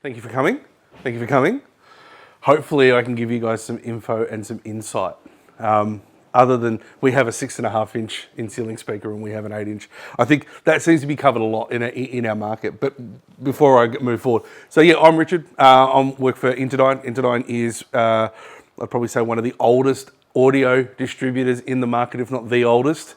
Thank you for coming. Thank you for coming. Hopefully I can give you guys some info and some insight. Other than we have a 6.5 inch in-ceiling speaker and we have an 8 inch. I think that seems to be covered a lot in our market. But before I move forward, so yeah, I'm Richard. I work for Interdyne. Interdyne is, I'd probably say, one of the oldest audio distributors in the market, if not the oldest.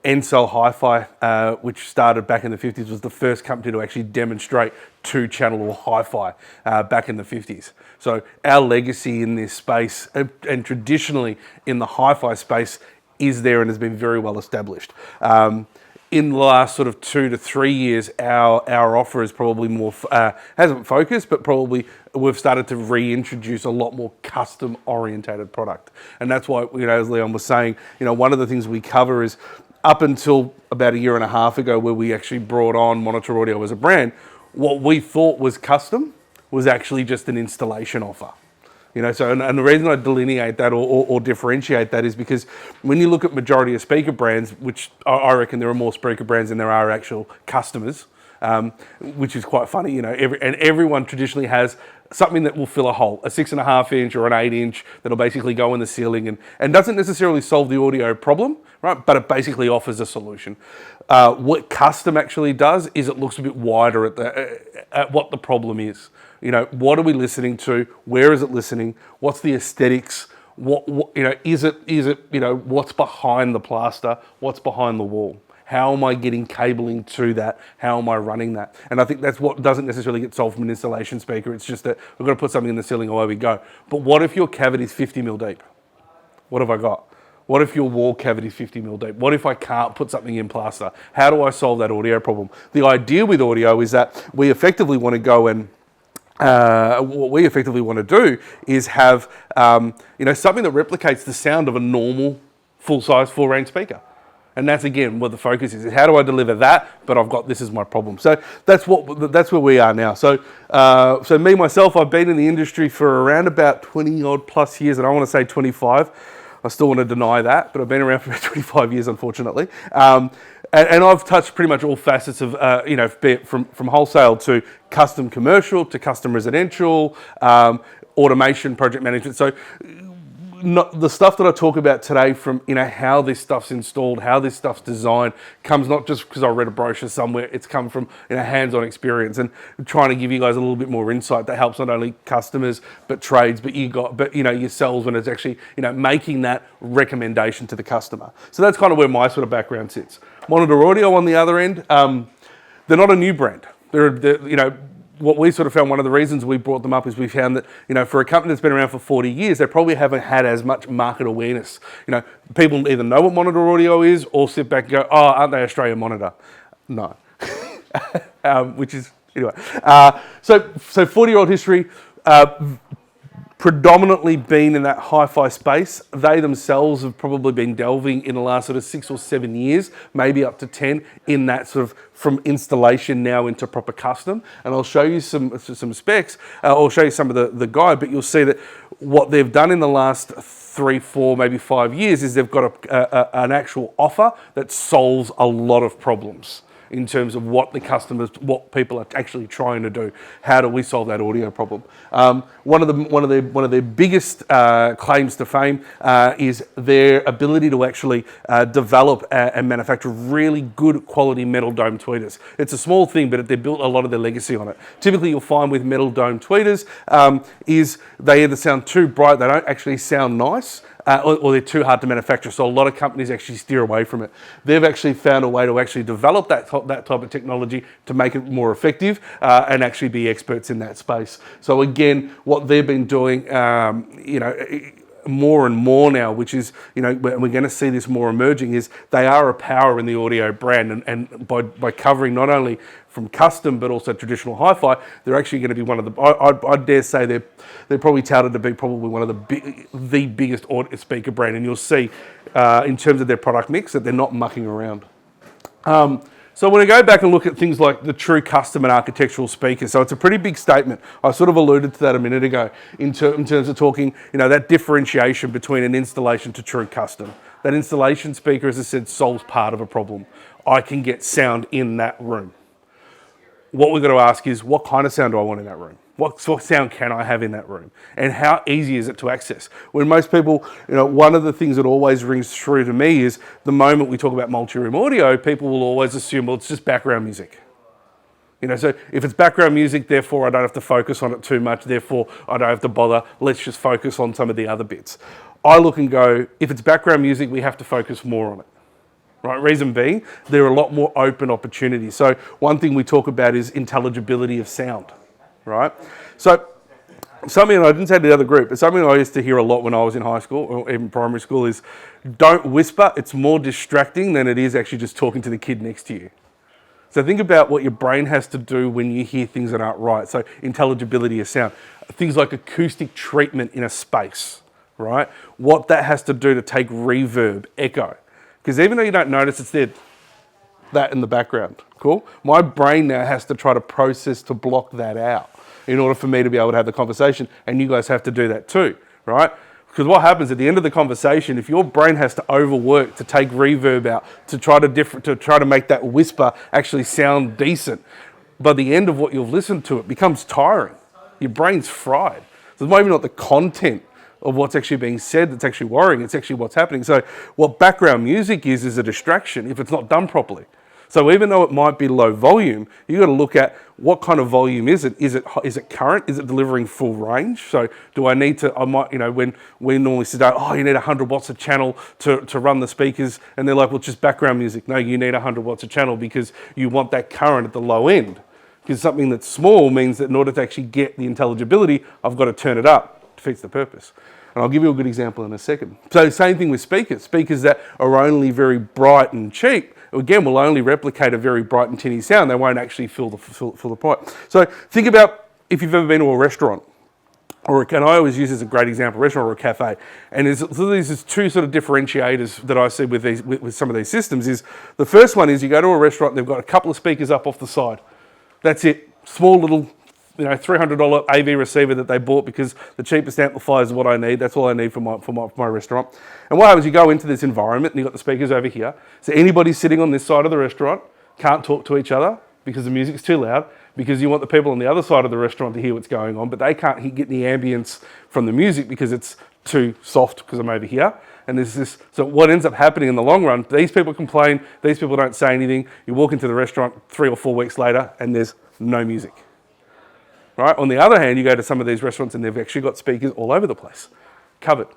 Ensel Hi-Fi, which started back in the 50s, was the first company to actually demonstrate two-channel or hi-fi back in the 50s. So our legacy in this space, and traditionally in the hi-fi space, is there and has been very well established. In the last sort of 2 to 3 years, our offer is probably more, hasn't focused, but probably we've started to reintroduce a lot more custom orientated product. And that's why, as Leon was saying, one of the things we cover is, up until about 1.5 years ago, where we actually brought on Monitor Audio as a brand, what we thought was custom was actually just an installation offer. So and the reason I delineate that or differentiate that is because when you look at majority of speaker brands, which I reckon there are more speaker brands than there are actual customers, which is quite funny. Everyone traditionally has something that will fill a hole, a 6.5 inch or an 8 inch that'll basically go in the ceiling and doesn't necessarily solve the audio problem, right? But it basically offers a solution. What custom actually does is it looks a bit wider at what the problem is. What are we listening to? Where is it listening? What's the aesthetics? Is it what's behind the plaster? What's behind the wall? How am I getting cabling to that? How am I running that? And I think that's what doesn't necessarily get solved from an installation speaker. It's just that we've got to put something in the ceiling, away we go. But what if your cavity is 50 mil deep? What have I got? What if your wall cavity is 50 mil deep? What if I can't put something in plaster? How do I solve that audio problem? The idea with audio is that we effectively want to go and what we effectively want to do is have something that replicates the sound of a normal full-size, full-range speaker. And that's, again, what the focus is. How do I deliver that? But I've got this as my problem. So that's where we are now. So me, myself, I've been in the industry for around about 20 odd plus years, and I want to say 25. I still want to deny that, but I've been around for about 25 years, unfortunately. And I've touched pretty much all facets of, be it from wholesale to custom commercial to custom residential, automation, project management. So the stuff that I talk about today, from how this stuff's installed, how this stuff's designed, comes not just because I read a brochure somewhere. It's come from hands-on experience and trying to give you guys a little bit more insight that helps not only customers but trades, but yourselves when it's actually making that recommendation to the customer. So that's kind of where my sort of background sits. Monitor Audio on the other end, they're not a new brand. They're what we sort of found, one of the reasons we brought them up is we found that, for a company that's been around for 40 years, they probably haven't had as much market awareness. People either know what Monitor Audio is or sit back and go, oh, aren't they Australian Monitor? No. Which is, anyway. So 40-year-old history, predominantly been in that hi-fi space. They themselves have probably been delving in the last sort of 6 or 7 years, maybe up to 10, in that sort of from installation now into proper custom. And I'll show you some specs. I'll show you some of the guide, but you'll see that what they've done in the last 3, 4, maybe 5 years is they've got an actual offer that solves a lot of problems in terms of what people are actually trying to do. How do we solve that audio problem? One of their biggest claims to fame is their ability to actually develop and manufacture really good quality metal dome tweeters. It's a small thing, but they built a lot of their legacy on it. Typically, you'll find with metal dome tweeters is they either sound too bright, they don't actually sound nice, or they're too hard to manufacture. So a lot of companies actually steer away from it. They've actually found a way to actually develop that type of technology to make it more effective and actually be experts in that space. So again, what they've been doing, more and more now, which is, we're going to see this more emerging, is they are a power in the audio brand, and by covering not only from custom but also traditional hi-fi, they're actually going to be one of the, I dare say they're probably touted to be probably one of the biggest audio speaker brand, and you'll see in terms of their product mix that they're not mucking around. So when I go back and look at things like the true custom and architectural speakers, so it's a pretty big statement. I sort of alluded to that a minute ago in terms of talking, that differentiation between an installation to true custom. That installation speaker, as I said, solves part of a problem. I can get sound in that room. what we've got to ask is, what kind of sound do I want in that room? What sound can I have in that room? And how easy is it to access? When most people, one of the things that always rings true to me is the moment we talk about multi-room audio, people will always assume, well, it's just background music. So if it's background music, therefore I don't have to focus on it too much, therefore I don't have to bother, let's just focus on some of the other bits. I look and go, if it's background music, we have to focus more on it. Right? Reason being, there are a lot more open opportunities. So one thing we talk about is intelligibility of sound, right? So something, and I didn't say to the other group, but something I used to hear a lot when I was in high school or even primary school is, don't whisper, it's more distracting than it is actually just talking to the kid next to you. So think about what your brain has to do when you hear things that aren't right. So intelligibility of sound, things like acoustic treatment in a space, right? What that has to do to take reverb, echo. Because even though you don't notice it's there, that in the background, cool? My brain now has to try to process to block that out in order for me to be able to have the conversation, and you guys have to do that too, right? Because what happens at the end of the conversation, if your brain has to overwork to take reverb out, to try to make that whisper actually sound decent, by the end of what you've listened to, it becomes tiring. Your brain's fried. So it's maybe not the content of what's actually being said that's actually worrying, it's actually what's happening. So what background music is a distraction if it's not done properly. So even though it might be low volume, you've got to look at what kind of volume is it? Is it current? Is it delivering full range? So do I need to, when we normally say, oh, you need 100 watts a channel to run the speakers, and they're like, well, it's just background music. No, you need 100 watts a channel because you want that current at the low end. Because something that's small means that in order to actually get the intelligibility, I've got to turn it up. Defeats the purpose. And I'll give you a good example in a second. So same thing with speakers. Speakers that are only very bright and cheap, again, will only replicate a very bright and tinny sound. They won't actually fill the pipe. So think about if you've ever been to a restaurant, and I always use this as a great example, a restaurant or a cafe. And there's two sort of differentiators that I see with some of these systems. Is the first one is you go to a restaurant, they've got a couple of speakers up off the side. That's it. Small little $300 AV receiver that they bought because the cheapest amplifier is what I need. That's all I need for my restaurant. And what happens, you go into this environment and you've got the speakers over here. So anybody sitting on this side of the restaurant can't talk to each other because the music's too loud, because you want the people on the other side of the restaurant to hear what's going on, but they can't get the ambience from the music because it's too soft because I'm over here. And there's this, so what ends up happening in the long run, these people complain, these people don't say anything. You walk into the restaurant 3 or 4 weeks later and there's no music. Right? On the other hand, you go to some of these restaurants and they've actually got speakers all over the place, covered.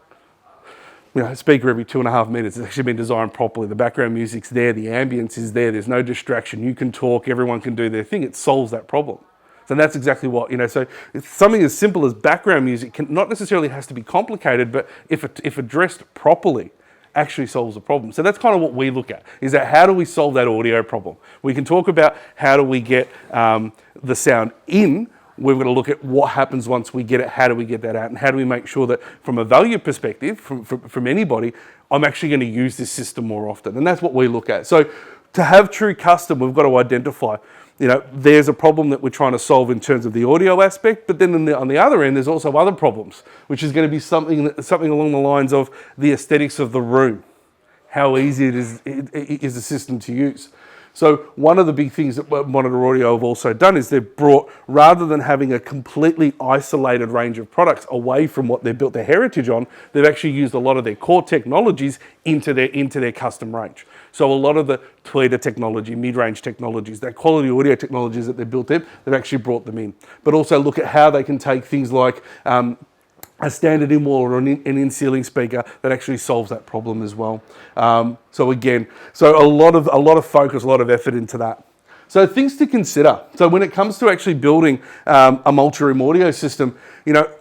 A speaker every 2.5 meters. It's actually been designed properly. The background music's there, the ambience is there, there's no distraction. You can talk, everyone can do their thing. It solves that problem. So that's exactly what, so it's something as simple as background music not necessarily has to be complicated, but if addressed properly, actually solves the problem. So that's kind of what we look at, is that how do we solve that audio problem? We can talk about how do we get the sound in. We've got to look at what happens once we get it, how do we get that out, and how do we make sure that from a value perspective, from anybody, I'm actually going to use this system more often. And that's what we look at. So to have true custom, we've got to identify, there's a problem that we're trying to solve in terms of the audio aspect, but then on the other end, there's also other problems, which is going to be something along the lines of the aesthetics of the room. How easy it is the system to use. So one of the big things that Monitor Audio have also done is they've brought, rather than having a completely isolated range of products away from what they've built their heritage on, they've actually used a lot of their core technologies into their custom range. So a lot of the tweeter technology, mid-range technologies, that quality audio technologies that they've built in, they've actually brought them in. But also look at how they can take things like a standard in-wall or an in-ceiling speaker that actually solves that problem as well. So a lot of focus, a lot of effort into that. So things to consider. So when it comes to actually building a multi-room audio system,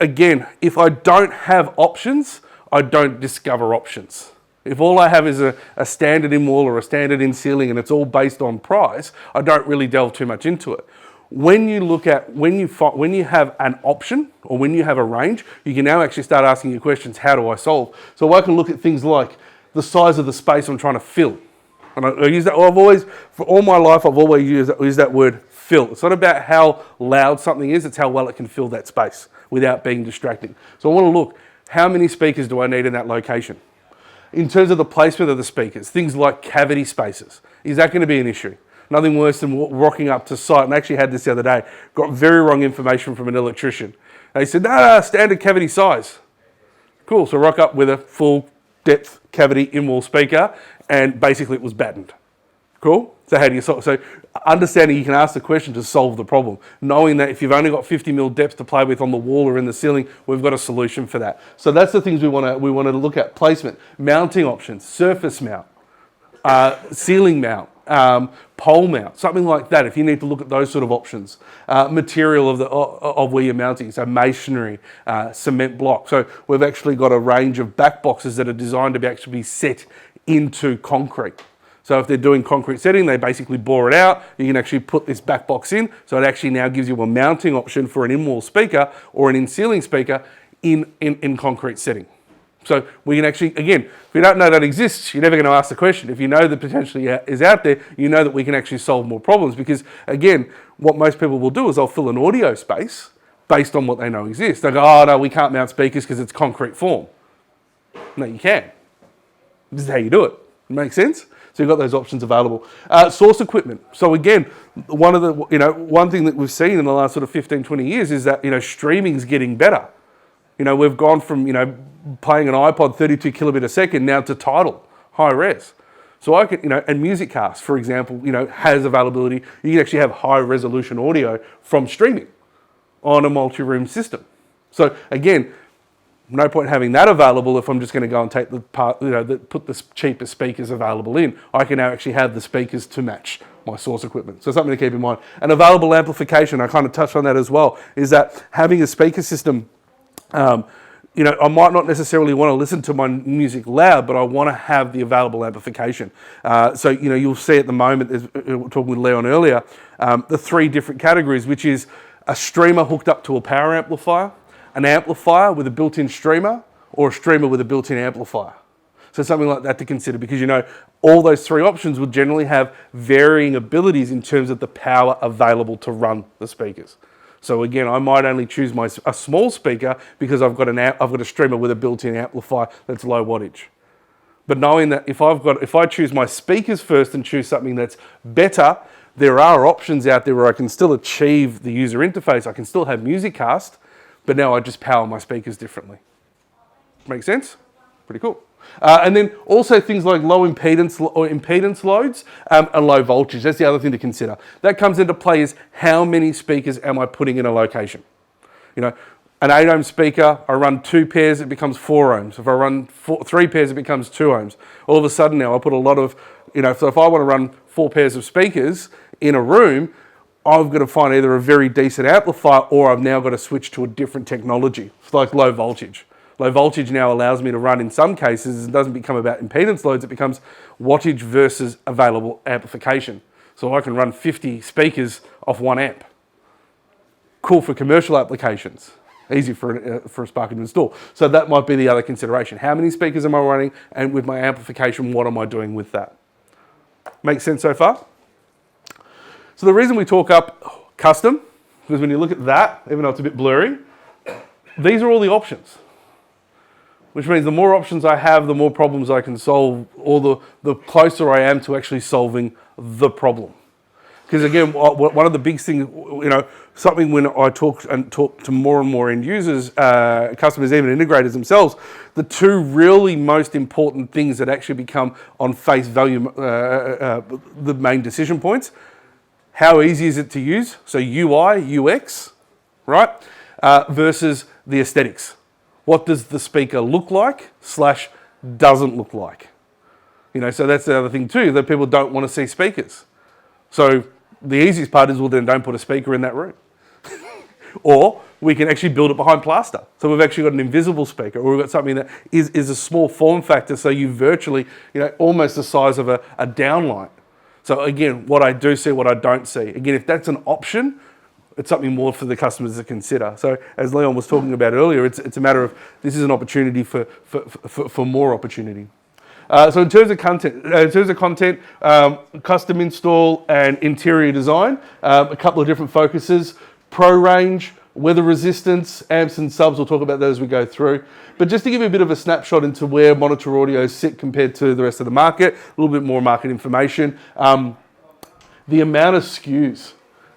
again, if I don't have options, I don't discover options. If all I have is a standard in-wall or a standard in-ceiling and it's all based on price, I don't really delve too much into it. When you have an option or when you have a range, you can now actually start asking your questions, how do I solve? So I can look at things like the size of the space I'm trying to fill. And I use that, for all my life, I've always used that word fill. It's not about how loud something is, it's how well it can fill that space without being distracting. So I want to look, how many speakers do I need in that location? In terms of the placement of the speakers, things like cavity spaces, is that going to be an issue? Nothing worse than rocking up to site, and I actually had this the other day, got very wrong information from an electrician. They said, no, standard cavity size. Cool, so rock up with a full depth cavity in-wall speaker, and basically it was battened. Cool? So how do you solve? So understanding you can ask the question to solve the problem. Knowing that if you've only got 50 mil depth to play with on the wall or in the ceiling, we've got a solution for that. So that's the things we want to look at: placement, mounting options, surface mount, ceiling mount, pole mount, something like that. If you need to look at those sort of options, material of where you're mounting, so masonry, cement block. So we've actually got a range of back boxes that are designed to be set into concrete. So if they're doing concrete setting, they basically bore it out. You can actually put this back box in. So it actually now gives you a mounting option for an in-wall speaker or an in-ceiling speaker in concrete setting. So we can actually, again, if you don't know that exists, you're never going to ask the question. If you know that potentially is out there, you know that we can actually solve more problems, because again, what most people will do is they'll fill an audio space based on what they know exists. They go, oh no, we can't mount speakers because it's concrete form. No, you can. This is how you do it. Makes sense? So you've got those options available. Source equipment. So again, one thing that we've seen in the last sort of 15, 20 years is that, streaming's getting better. We've gone from, playing an iPod 32 kilobit a second now to Tidal, high res. So I can, and MusicCast, for example, has availability. You can actually have high resolution audio from streaming on a multi-room system. So again, no point having that available if I'm just going to go and take the part, put the cheapest speakers available in. I can now actually have the speakers to match my source equipment. So something to keep in mind. And available amplification, I kind of touched on that as well, is that having a speaker system, I might not necessarily want to listen to my music loud, but I want to have the available amplification. So, you'll see at the moment, we were talking with Leon earlier, the three different categories, which is a streamer hooked up to a power amplifier, an amplifier with a built-in streamer, or a streamer with a built-in amplifier. So something like that to consider, because all those three options will generally have varying abilities in terms of the power available to run the speakers. So again, I might only choose a small speaker because I've got a streamer with a built-in amplifier that's low wattage. But knowing that if I choose my speakers first and choose something that's better, there are options out there where I can still achieve the user interface. I can still have MusicCast, but now I just power my speakers differently. Make sense? Pretty cool. And then also things like low impedance or impedance loads and low voltage. That's the other thing to consider. That comes into play is how many speakers am I putting in a location? An 8 ohm speaker, I run 2 pairs, it becomes 4 ohms. If I run 3 pairs, it becomes 2 ohms. All of a sudden now I put a lot of, so if I want to run 4 pairs of speakers in a room, I've got to find either a very decent amplifier or I've now got to switch to a different technology. It's like low voltage. Low voltage now allows me to run, in some cases, it doesn't become about impedance loads, it becomes wattage versus available amplification. So I can run 50 speakers off 1 amp. Cool for commercial applications. Easy for a Sparker to install. So that might be the other consideration. How many speakers am I running? And with my amplification, what am I doing with that? Make sense so far? So the reason we talk up custom, because when you look at that, even though it's a bit blurry, these are all the options. Which means the more options I have, the more problems I can solve, or the closer I am to actually solving the problem. Because again, one of the big things, something when I talk to more and more end users, customers, even integrators themselves, the two really most important things that actually become on face value the main decision points. How easy is it to use? So UI, UX, right? Versus the aesthetics. What does the speaker look like / doesn't look like? So that's the other thing too, that people don't want to see speakers. So the easiest part is, well, then don't put a speaker in that room. Or we can actually build it behind plaster. So we've actually got an invisible speaker, or we've got something that is a small form factor, so you virtually, almost the size of a downlight. So again, what I do see, what I don't see. Again, if that's an option, it's something more for the customers to consider. So as Leon was talking about earlier, it's a matter of, this is an opportunity for more opportunity. So in terms of content, custom install and interior design, a couple of different focuses: pro range, weather resistance, amps and subs. We'll talk about those as we go through. But just to give you a bit of a snapshot into where monitor audio sit compared to the rest of the market, a little bit more market information. the amount of SKUs,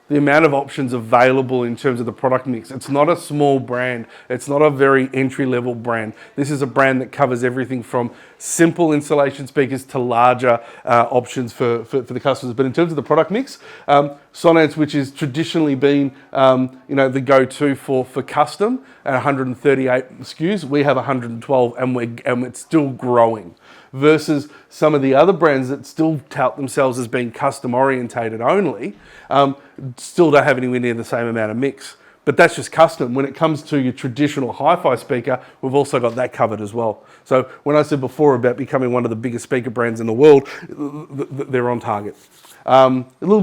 the amount of options available in terms of the product mix. It's not a small brand. It's not a very entry-level brand. This is a brand that covers everything from simple installation speakers to larger options for the customers. But in terms of the product mix, Sonance, which has traditionally been the go-to for custom at 138 SKUs, we have 112 and it's still growing. Versus some of the other brands that still tout themselves as being custom orientated only, still don't have anywhere near the same amount of mix. But that's just custom. When it comes to your traditional hi-fi speaker, we've also got that covered as well. So when I said before about becoming one of the biggest speaker brands in the world, they're on target. A little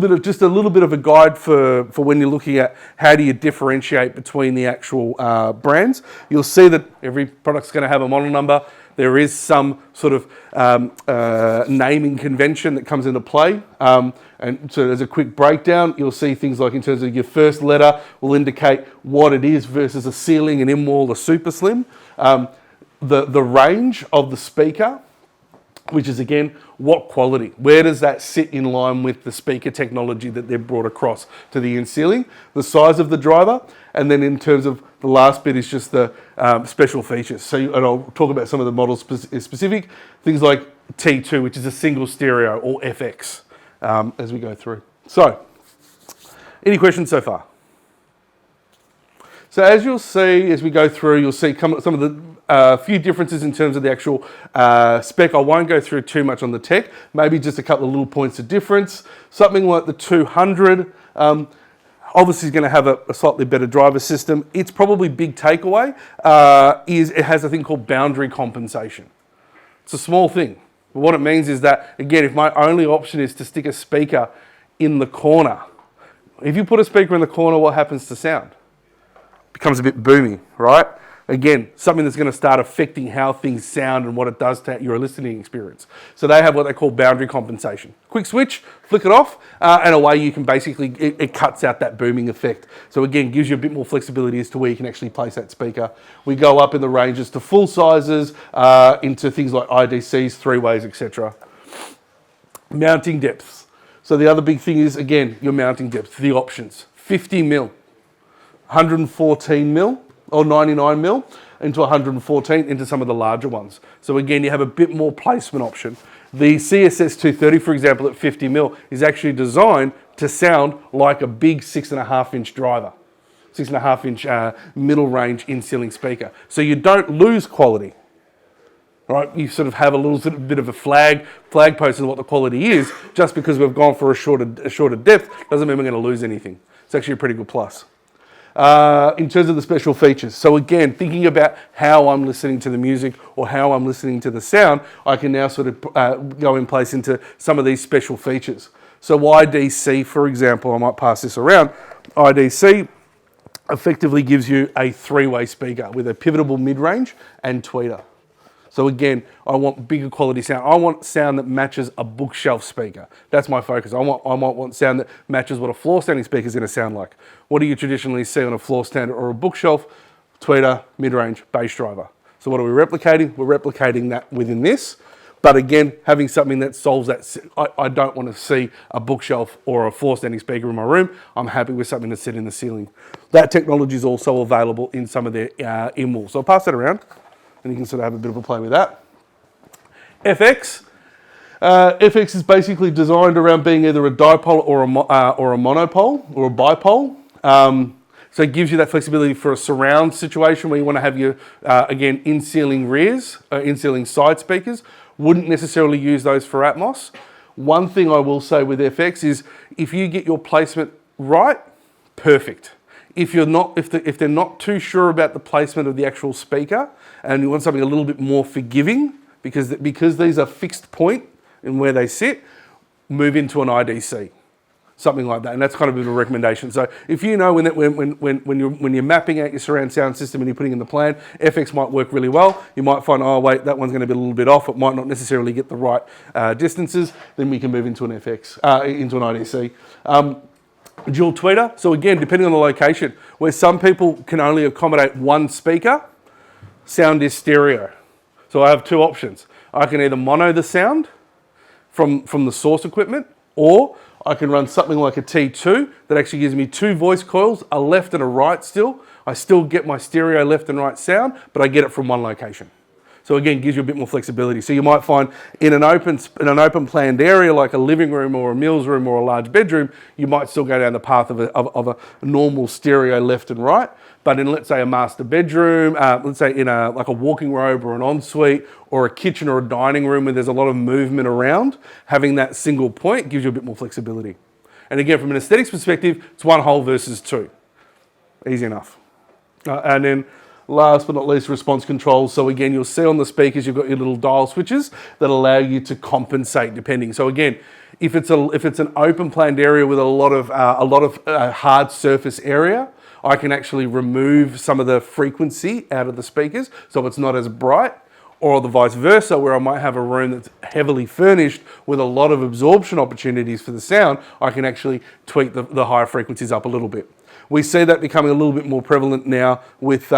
bit of a guide for when you're looking at how do you differentiate between the actual brands. You'll see that every product's going to have a model number. There is some sort of naming convention that comes into play. And so as a quick breakdown, you'll see things like in terms of your first letter will indicate what it is versus a ceiling, an in-wall, a super slim. The range of the speaker, which is again, what quality? Where does that sit in line with the speaker technology that they've brought across to the in-ceiling? The size of the driver, and then in terms of the last bit is just the special features. So, and I'll talk about some of the models specific, things like T2, which is a single stereo, or FX, as we go through. So, any questions so far? So as you'll see, as we go through, you'll see some of the few differences in terms of the actual spec. I won't go through too much on the tech, maybe just a couple of little points of difference. Something like the 200, obviously is going to have a slightly better driver system. Its probably big takeaway is it has a thing called boundary compensation. It's a small thing. But what it means is that, again, if my only option is to stick a speaker in the corner, if you put a speaker in the corner, what happens to sound? Becomes a bit boomy, right? Again, something that's going to start affecting how things sound and what it does to your listening experience. So they have what they call boundary compensation. Quick switch, flick it off, and away you can basically, it cuts out that booming effect. So again, gives you a bit more flexibility as to where you can actually place that speaker. We go up in the ranges to full sizes, into things like IDCs, three-ways, etc. Mounting depths. So the other big thing is, again, your mounting depth, the options. 50 mil. 114 mil or 99 mil into 114 into some of the larger ones. So again, you have a bit more placement option. The CSS 230, for example, at 50 mil is actually designed to sound like a big 6.5 inch driver, 6.5 inch middle range in-ceiling speaker. So you don't lose quality, right? You sort of have a little bit of a flag post of what the quality is. Just because we've gone for a shorter depth doesn't mean we're going to lose anything. It's actually a pretty good plus. In terms of the special features. So again, thinking about how I'm listening to the music or how I'm listening to the sound, I can now sort of go in place into some of these special features. So IDC, for example, I might pass this around. IDC effectively gives you a three-way speaker with a pivotable mid-range and tweeter. So again, I want bigger quality sound. I want sound that matches a bookshelf speaker. That's my focus. I might want sound that matches what a floor standing speaker is going to sound like. What do you traditionally see on a floor stand or a bookshelf? Tweeter, mid-range, bass driver. So what are we replicating? We're replicating that within this. But again, having something that solves that. I don't want to see a bookshelf or a floor standing speaker in my room. I'm happy with something to sit in the ceiling. That technology is also available in some of their in-walls. So I'll pass that around. And you can sort of have a bit of a play with that. FX. FX is basically designed around being either a dipole or a monopole or a bipole. So it gives you that flexibility for a surround situation where you want to have your, again, in-ceiling rears, in-ceiling side speakers. Wouldn't necessarily use those for Atmos. One thing I will say with FX is if you get your placement right, perfect. If they're not too sure about the placement of the actual speaker and you want something a little bit more forgiving, because these are fixed point in where they sit, move into an IDC, something like that, and that's kind of a bit of a recommendation. So if you know when you're mapping out your surround sound system and you're putting in the plan, FX might work really well. You might find, oh wait, that one's going to be a little bit off. It might not necessarily get the right distances. Then we can move into an FX, into an IDC. Dual tweeter, so again, depending on the location, where some people can only accommodate one speaker, sound is stereo. So I have two options. I can either mono the sound from the source equipment, or I can run something like a T2 that actually gives me 2 voice coils, a left and a right still. I still get my stereo left and right sound, but I get it from one location. So again, gives you a bit more flexibility. So you might find in an open planned area like a living room or a meals room or a large bedroom, you might still go down the path of a normal stereo left and right. But in, let's say, a master bedroom, let's say in like a walking robe or an ensuite or a kitchen or a dining room where there's a lot of movement around, having that single point gives you a bit more flexibility. And again, from an aesthetics perspective, it's 1 hole versus 2. Easy enough. And then last but not least, response controls. So again, you'll see on the speakers, you've got your little dial switches that allow you to compensate depending. So again, if it's an open planned area with a lot of hard surface area, I can actually remove some of the frequency out of the speakers so it's not as bright, or the vice versa, where I might have a room that's heavily furnished with a lot of absorption opportunities for the sound, I can actually tweak the higher frequencies up a little bit. We see that becoming a little bit more prevalent now with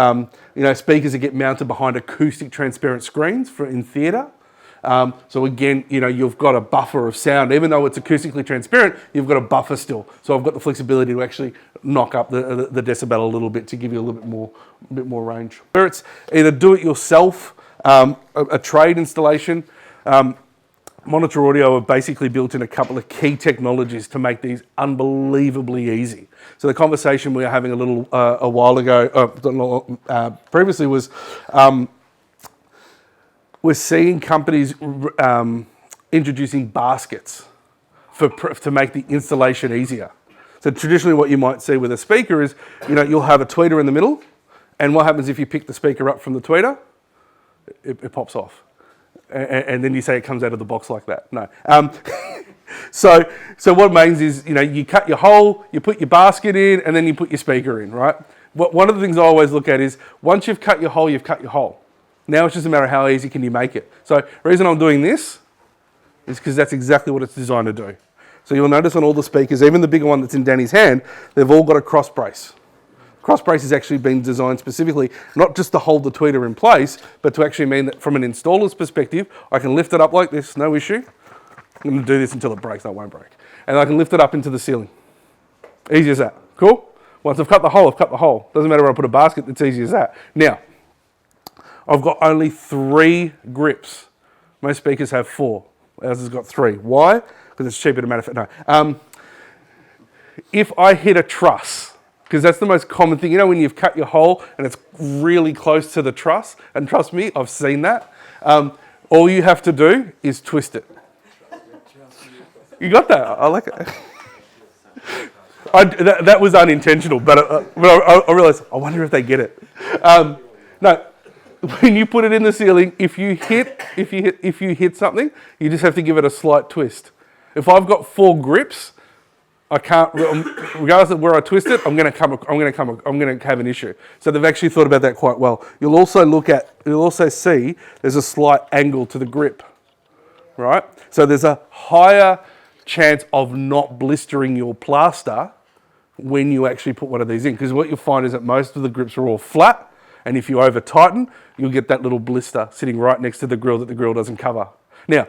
speakers that get mounted behind acoustic transparent screens in theatre. So again, you've got a buffer of sound. Even though it's acoustically transparent, you've got a buffer still. So I've got the flexibility to actually knock up the decibel a little bit to give you a little bit more range. Where it's either do it yourself, a trade installation. Monitor Audio have basically built in a couple of key technologies to make these unbelievably easy. So the conversation we were having a while ago, previously was, we're seeing companies introducing baskets to make the installation easier. So traditionally what you might see with a speaker is, you'll have a tweeter in the middle, and what happens if you pick the speaker up from the tweeter? It pops off. And then you say it comes out of the box like that. No. So what it means is, you cut your hole, you put your basket in, and then you put your speaker in, right? One of the things I always look at is, once you've cut your hole, you've cut your hole. Now it's just a matter of how easy can you make it. So the reason I'm doing this is because that's exactly what it's designed to do. So you'll notice on all the speakers, even the bigger one that's in Danny's hand, they've all got a cross brace. Cross brace has actually been designed specifically, not just to hold the tweeter in place, but to actually mean that from an installer's perspective, I can lift it up like this, no issue. I'm going to do this until it breaks, that won't break. And I can lift it up into the ceiling. Easy as that. Cool? Once I've cut the hole, I've cut the hole. Doesn't matter where I put a basket, it's easy as that. Now, I've got only 3 grips. Most speakers have 4. Ours has got 3. Why? Because it's cheaper to manufacture. No. If I hit a truss, because that's the most common thing. When you've cut your hole and it's really close to the truss, and trust me, I've seen that. All you have to do is twist it. You got that? I like it. That was unintentional, but I realised, I wonder if they get it. No, when you put it in the ceiling, if you hit something, you just have to give it a slight twist. If I've got 4 grips, I can't, regardless of where I twist it, I'm going to have an issue. So they've actually thought about that quite well. You'll also see there's a slight angle to the grip, right? So there's a higher chance of not blistering your plaster when you actually put one of these in. Because what you'll find is that most of the grips are all flat, and if you over tighten, you'll get that little blister sitting right next to the grill that the grill doesn't cover. Now,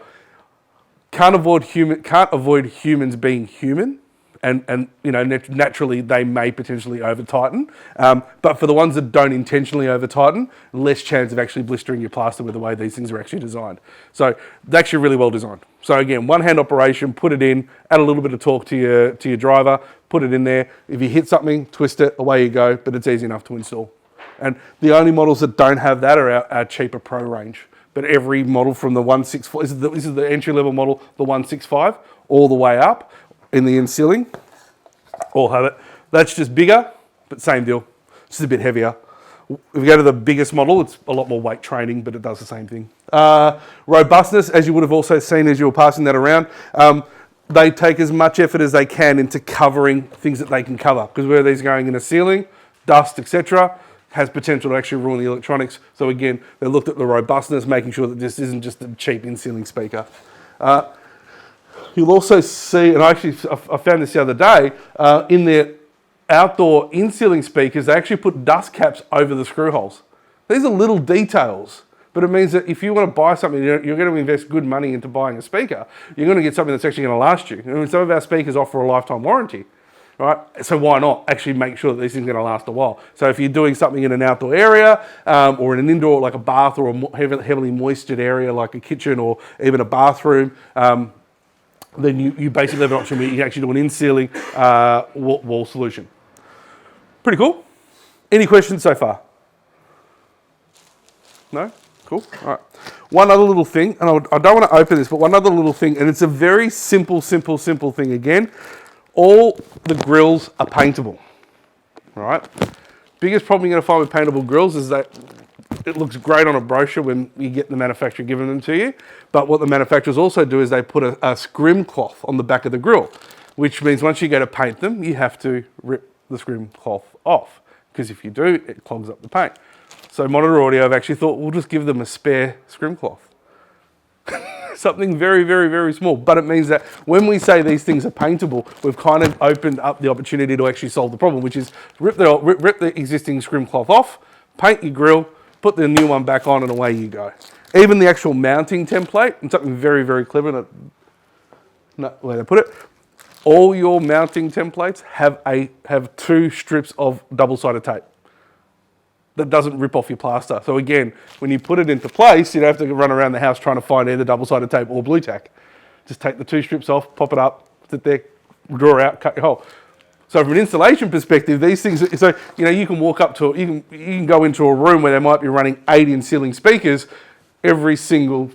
can't avoid humans being human. And naturally they may potentially over tighten, but for the ones that don't intentionally over tighten, less chance of actually blistering your plaster with the way these things are actually designed. So they're actually really well designed. So again, one hand operation, put it in, add a little bit of torque to your driver, put it in there. If you hit something, twist it, away you go. But it's easy enough to install. And the only models that don't have that are our cheaper Pro range. But every model from the 165, this is the entry level model, the 165, all the way up. In the end ceiling, all have it. That's just bigger, but same deal. Just a bit heavier. If you go to the biggest model, it's a lot more weight training, but it does the same thing. Robustness, as you would have also seen as you were passing that around, they take as much effort as they can into covering things that they can cover. Because where these are going in a ceiling, dust, etc., has potential to actually ruin the electronics. So again, they looked at the robustness, making sure that this isn't just a cheap in-ceiling speaker. You'll also see, and I found this the other day, in their outdoor in-ceiling speakers, they actually put dust caps over the screw holes. These are little details, but it means that if you want to buy something, you're going to invest good money into buying a speaker, you're going to get something that's actually going to last you. And some of our speakers offer a lifetime warranty, right? So why not actually make sure that these things are going to last a while? So if you're doing something in an outdoor area or in an indoor, like a bath, or a heavily moistured area like a kitchen or even a bathroom, then you basically have an option where you can actually do an in-ceiling wall solution. Pretty cool. Any questions so far? No? Cool. All right. One other little thing, and I don't want to open this, but one other little thing, and it's a very simple thing again. All the grills are paintable, right? Biggest problem you're going to find with paintable grills is that it looks great on a brochure when you get the manufacturer giving them to you, but what the manufacturers also do is they put a scrim cloth on the back of the grill, which means once you go to paint them, you have to rip the scrim cloth off, because if you do, it clogs up the paint. So Monitor Audio have actually thought, we'll just give them a spare scrim cloth. Something very small, but it means that when we say these things are paintable, we've kind of opened up the opportunity to actually solve the problem, which is rip the existing scrim cloth off, paint your grill, put the new one back on, and away you go. Even the actual mounting template, and something very clever, not the way they put it, all your mounting templates have 2 strips of double-sided tape that doesn't rip off your plaster. So again, when you put it into place, you don't have to run around the house trying to find either double-sided tape or blue tack. Just take the 2 strips off, pop it up, sit there, draw out, cut your hole. So from an installation perspective, these things, so you can walk up to, you can go into a room where they might be running 8 in-ceiling speakers. Every single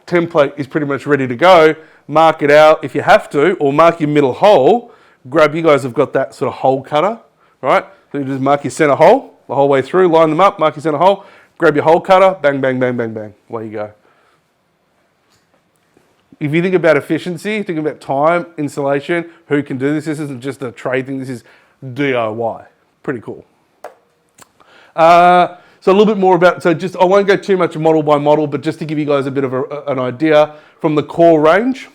template is pretty much ready to go. Mark it out if you have to, or mark your middle hole. You guys have got that sort of hole cutter, right? So you just mark your center hole the whole way through, line them up, mark your center hole, grab your hole cutter, bang, bang, bang, bang, bang. Away you go. If you think about efficiency, think about time, installation, who can do this. This isn't just a trade thing, this is DIY. Pretty cool. So a little bit more about, I won't go too much model by model, but just to give you guys a bit of an idea from the core range.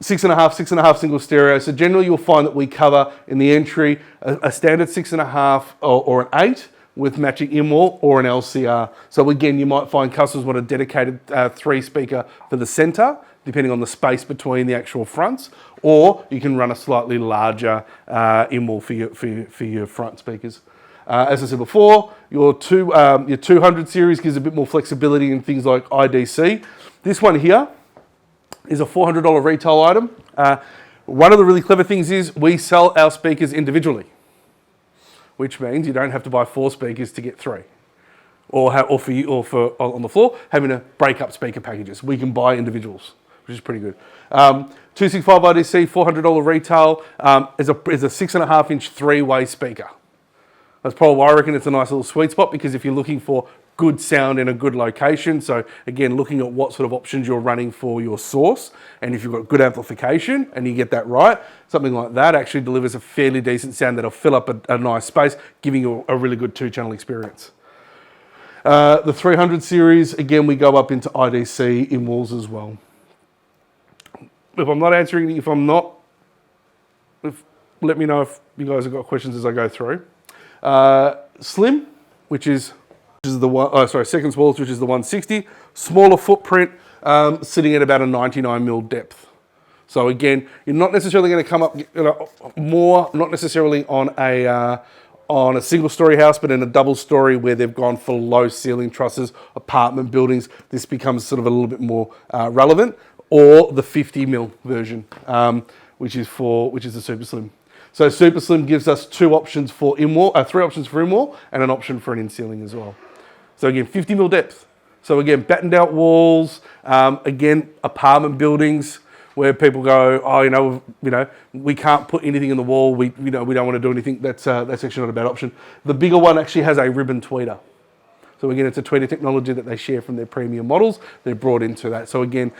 6.5 single stereo. So generally you'll find that we cover in the entry a standard 6.5 or an 8 with matching in-wall or an LCR. So again, you might find customers want a dedicated 3 speaker for the center, depending on the space between the actual fronts, or you can run a slightly larger in-wall for your front speakers. As I said before, your 200 series gives a bit more flexibility in things like IDC. This one here is a $400 retail item. One of the really clever things is we sell our speakers individually, which means you don't have to buy 4 speakers to get 3, or for on the floor having to break up speaker packages. We can buy individuals, which is pretty good. 265 IDC, $400 retail, is a 6.5-inch 3-way speaker. That's probably why I reckon it's a nice little sweet spot, because if you're looking for good sound in a good location, so again, looking at what sort of options you're running for your source, and if you've got good amplification and you get that right, something like that actually delivers a fairly decent sound that'll fill up a nice space, giving you a really good 2-channel experience. The 300 series, again, we go up into IDC in walls as well. If I'm not answering, let me know if you guys have got questions as I go through. Slim, which is the one, second smallest, which is the 160. Smaller footprint, sitting at about a 99mm depth. So again, you're not necessarily going to come up more, not necessarily on a single-story house, but in a double-story where they've gone for low ceiling trusses, apartment buildings. This becomes sort of a little bit more relevant. Or the 50mm version, which is the Super Slim. So Super Slim gives us 2 options for in-wall, 3 options for in-wall, and an option for an in-ceiling as well. So again, 50mm depth. So again, battened out walls. Again, apartment buildings where people go, oh, we can't put anything in the wall. We don't want to do anything. That's actually not a bad option. The bigger one actually has a ribbon tweeter. So again, it's a tweeter technology that they share from their premium models. They're brought into that. So again,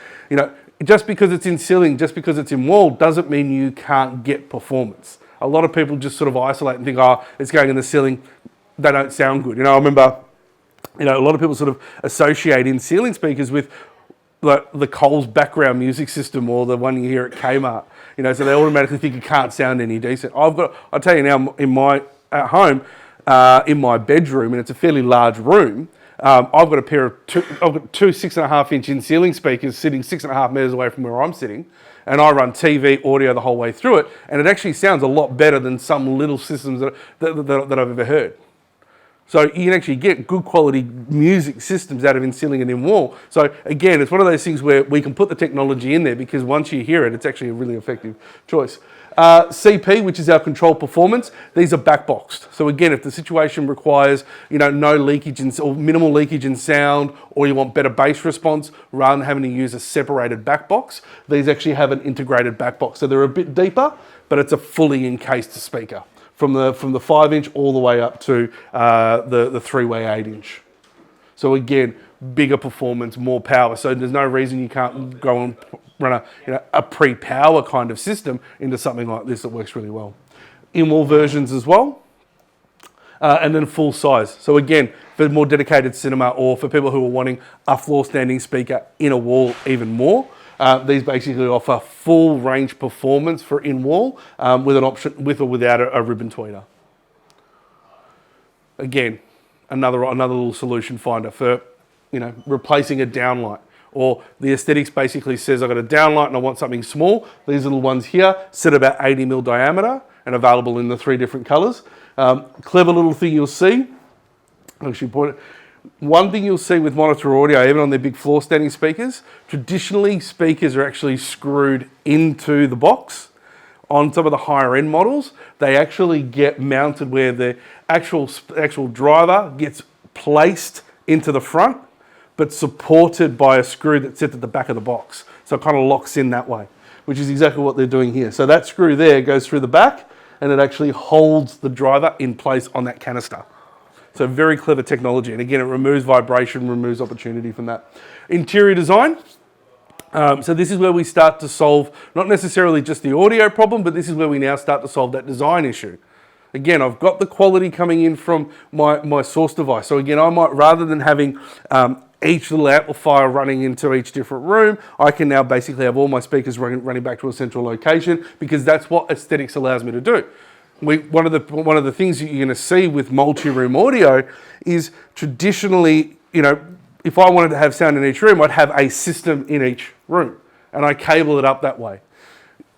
just because it's in ceiling, just because it's in wall, doesn't mean you can't get performance. A lot of people just sort of isolate and think, oh, it's going in the ceiling. They don't sound good. I remember, a lot of people sort of associate in ceiling speakers with the Coles background music system or the one you hear at Kmart. So they automatically think it can't sound any decent. I'll tell you now, at home, in my bedroom, and it's a fairly large room, I've got a pair of I've got two 6.5-inch in-ceiling speakers sitting 6.5 meters away from where I'm sitting, and I run TV, audio the whole way through it, and it actually sounds a lot better than some little systems that I've ever heard. So you can actually get good quality music systems out of in-ceiling and in-wall. So again, it's one of those things where we can put the technology in there because once you hear it, it's actually a really effective choice. CP, which is our control performance, these are backboxed. So again, if the situation requires, no leakage or minimal leakage in sound, or you want better bass response, rather than having to use a separated backbox, these actually have an integrated backbox. So they're a bit deeper, but it's a fully encased speaker from the 5-inch all the way up to the 3-way 8-inch. So again, bigger performance, more power. So there's no reason you can't go and run a pre-power kind of system into something like this that works really well. In-wall versions as well, and then full size. So again, for more dedicated cinema or for people who are wanting a floor standing speaker in a wall even more, these basically offer full range performance for in-wall with an option with or without a ribbon tweeter. Again, another little solution finder for replacing a downlight, or the aesthetics basically says I've got a downlight and I want something small. These little ones here sit about 80mm diameter and available in the 3 different colors. Clever little thing you'll see. Actually, one thing you'll see with monitor audio, even on their big floor standing speakers, traditionally speakers are actually screwed into the box. On some of the higher end models, they actually get mounted where the actual driver gets placed into the front, but supported by a screw that sits at the back of the box. So it kind of locks in that way, which is exactly what they're doing here. So that screw there goes through the back and it actually holds the driver in place on that canister. So very clever technology. And again, it removes vibration, removes opportunity from that. Interior design. So this is where we start to solve not necessarily just the audio problem, but this is where we now start to solve that design issue. Again, I've got the quality coming in from my source device. So again, I might, rather than having each little amplifier running into each different room, I can now basically have all my speakers running back to a central location, because that's what aesthetics allows me to do. One of the things that you're going to see with multi-room audio is traditionally, if I wanted to have sound in each room, I'd have a system in each room and I cable it up that way.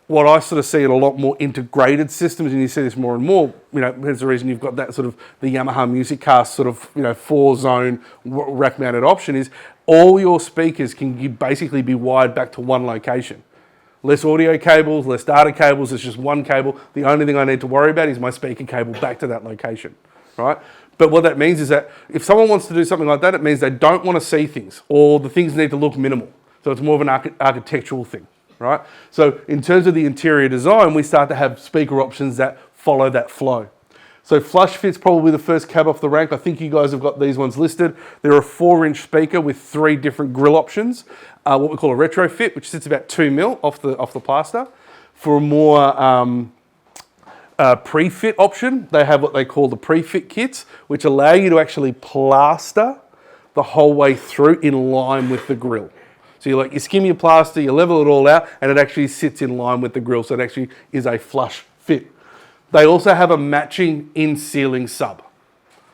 What I sort of see in a lot more integrated systems, and you see this more and more, there's the reason you've got that sort of the Yamaha Music Cast sort of, 4-zone rack-mounted option, is all your speakers can basically be wired back to one location. Less audio cables, less data cables, it's just one cable. The only thing I need to worry about is my speaker cable back to that location, right? But what that means is that if someone wants to do something like that, it means they don't want to see things, or the things need to look minimal. So it's more of an architectural thing, right? So in terms of the interior design, we start to have speaker options that follow that flow. So flush fit's probably the first cab off the rank. I think you guys have got these ones listed. They're a 4-inch speaker with 3 different grill options. What we call a retrofit, which sits about 2mm off the plaster. For a more pre-fit option, they have what they call the pre-fit kits, which allow you to actually plaster the whole way through in line with the grill. So you skim your plaster, you level it all out, and it actually sits in line with the grill. So it actually is a flush fit. They also have a matching in-ceiling sub.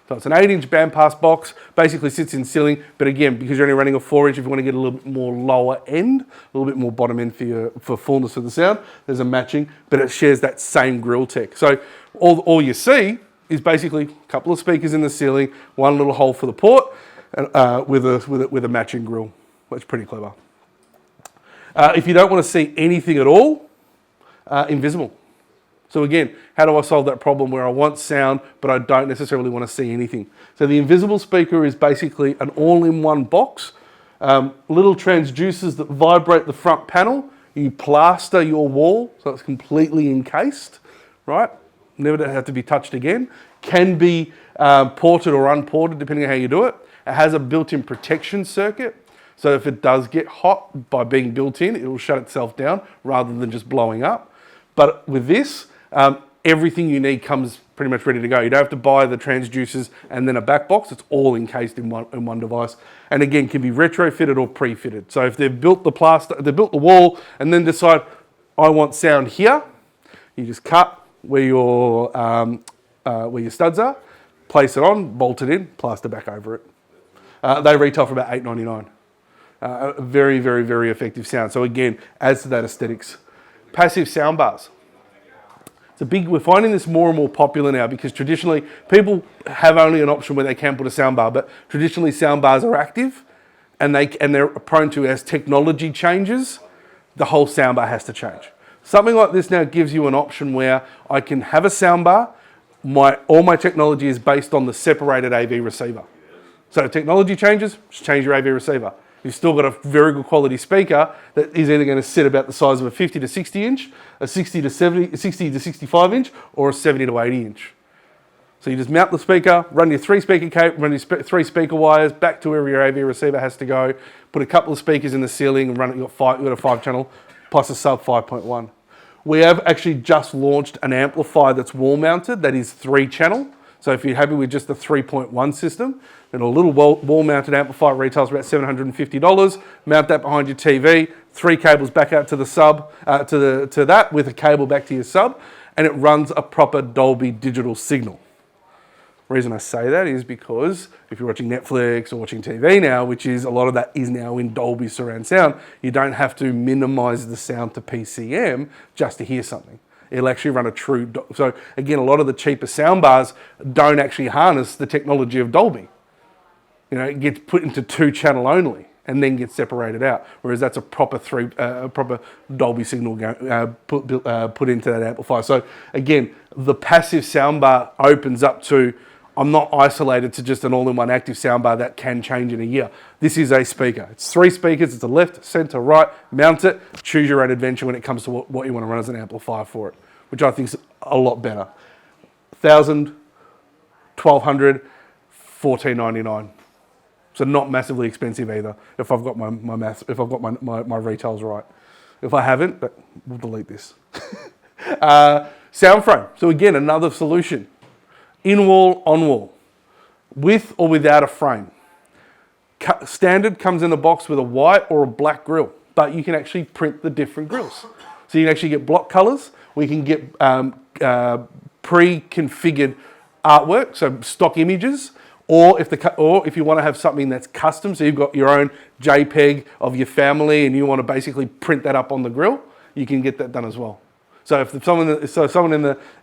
So it's an 8-inch bandpass box, basically sits in ceiling, but again, because you're only running a 4-inch, if you want to get a little bit more lower end, a little bit more bottom end for fullness of the sound, there's a matching, but it shares that same grill tech. So all you see is basically a couple of speakers in the ceiling, one little hole for the port, with a matching grill. That's pretty clever. If you don't want to see anything at all, invisible. So again, how do I solve that problem where I want sound, but I don't necessarily want to see anything? So the invisible speaker is basically an all-in-one box, little transducers that vibrate the front panel. You plaster your wall, so it's completely encased, right? Never have to be touched again. Can be ported or unported, depending on how you do it. It has a built-in protection circuit. So if it does get hot by being built in, it will shut itself down rather than just blowing up. But with this, everything you need comes pretty much ready to go. You don't have to buy the transducers and then a back box. It's all encased in one device. And again, can be retrofitted or pre-fitted. So if they've built the plaster, they built the wall and then decide, I want sound here, you just cut where your studs are, place it on, bolt it in, plaster back over it. They retail for about $8.99. Very, very, very effective sound. So again, adds to that aesthetics. Passive sound bars. We're finding this more and more popular now because traditionally people have only an option where they can put a sound bar, but traditionally sound bars are active and they're prone to, as technology changes, the whole sound bar has to change. Something like this now gives you an option where I can have a sound bar. All my technology is based on the separated AV receiver. So if technology changes, just change your AV receiver. You've still got a very good quality speaker that is either going to sit about the size of a 50 to 60 inch, a 60 to 65 inch, or a 70 to 80 inch. So you just mount the speaker, run your three three speaker wires back to wherever your AV receiver has to go, put a couple of speakers in the ceiling and run it. You've got a 5-channel plus a sub 5.1. We have actually just launched an amplifier that's wall mounted that is 3-channel. So if you're happy with just the 3.1 system, then a little wall-mounted amplifier retails about $750. Mount that behind your TV, 3 cables back out to the sub, to that with a cable back to your sub, and it runs a proper Dolby digital signal. The reason I say that is because if you're watching Netflix or watching TV now, which is a lot of that is now in Dolby surround sound, you don't have to minimize the sound to PCM just to hear something. It'll actually run a true... So again, a lot of the cheaper sound bars don't actually harness the technology of Dolby. You know, it gets put into 2-channel only and then gets separated out. Whereas that's a proper proper Dolby signal put into that amplifier. So again, the passive sound bar opens up to, I'm not isolated to just an all-in-one active sound bar that can change in a year. This is a speaker. It's 3 speakers. It's a left, center, right. Mount it. Choose your own adventure when it comes to what you want to run as an amplifier for it, which I think is a lot better. $1,000, $1,200, $1,499. So not massively expensive either. If I've got my maths, if I've got my retails right. If I haven't, but we'll delete this. Sound frame. So again, another solution. In-wall, on-wall, with or without a frame. Standard comes in a box with a white or a black grill, but you can actually print the different grills. So you can actually get block colors. We can get pre-configured artwork, so stock images, or if you want to have something that's custom, so you've got your own JPEG of your family and you want to basically print that up on the grill, you can get that done as well. So if someone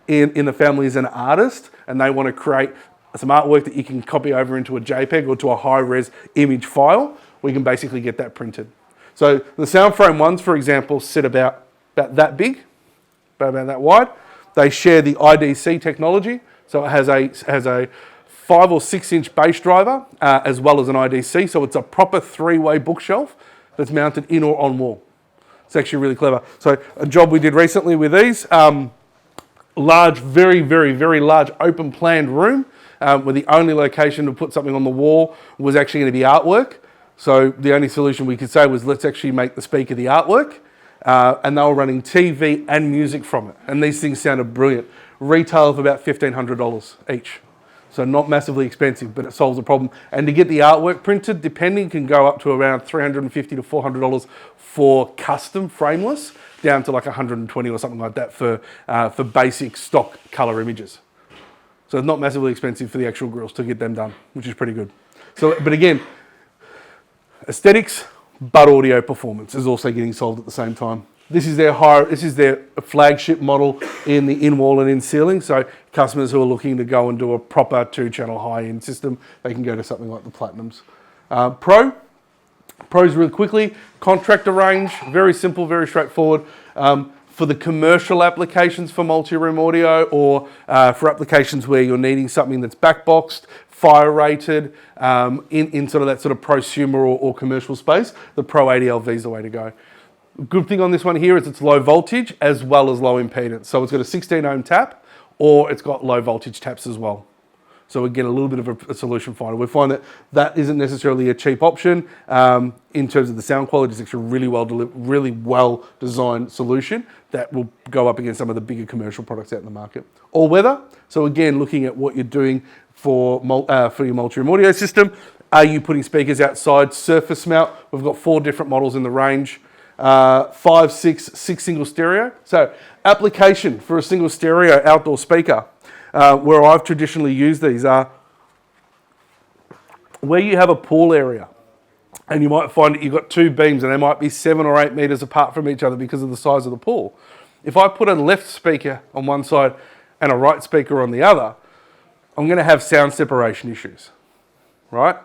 in the family is an artist and they want to create some artwork that you can copy over into a JPEG or to a high-res image file, we can basically get that printed. So the Soundframe ones, for example, sit about that big, about that wide. They share the IDC technology, so it has a 5 or 6 inch bass driver as well as an IDC. So it's a proper 3-way bookshelf that's mounted in or on wall. It's actually really clever. So a job we did recently with these, large, very, very, very large open planned room where the only location to put something on the wall was actually going to be artwork. So the only solution we could say was let's actually make the speaker the artwork. And they were running TV and music from it. And these things sounded brilliant. Retail of about $1,500 each. So not massively expensive, but it solves the problem. And to get the artwork printed, depending, can go up to around $350 to $400 for custom frameless, down to like $120 or something like that for basic stock color images. So it's not massively expensive for the actual grills to get them done, which is pretty good. So, but again, aesthetics, but audio performance is also getting solved at the same time. This is their flagship model in the in-wall and in-ceiling. So customers who are looking to go and do a proper 2-channel high-end system, they can go to something like the Platinums. Pros really quickly, contractor range, very simple, very straightforward. For the commercial applications for multi-room audio or for applications where you're needing something that's backboxed, fire rated, in sort of that sort of prosumer or commercial space, the Pro 80LV is the way to go. Good thing on this one here is it's low voltage as well as low impedance. So it's got a 16 ohm tap or it's got low voltage taps as well. So again, a little bit of a solution finder. We find that isn't necessarily a cheap option in terms of the sound quality. It's actually a really well designed solution that will go up against some of the bigger commercial products out in the market. All weather. So again, looking at what you're doing for your multi-room audio system. Are you putting speakers outside? Surface mount. We've got 4 different models in the range. 5, 6 single stereo. So application for a single stereo outdoor speaker, where I've traditionally used these are where you have a pool area, and you might find that you've got two beams and they might be 7 or 8 meters apart from each other because of the size of the pool. If I put a left speaker on one side and a right speaker on the other, I'm going to have sound separation issues, right?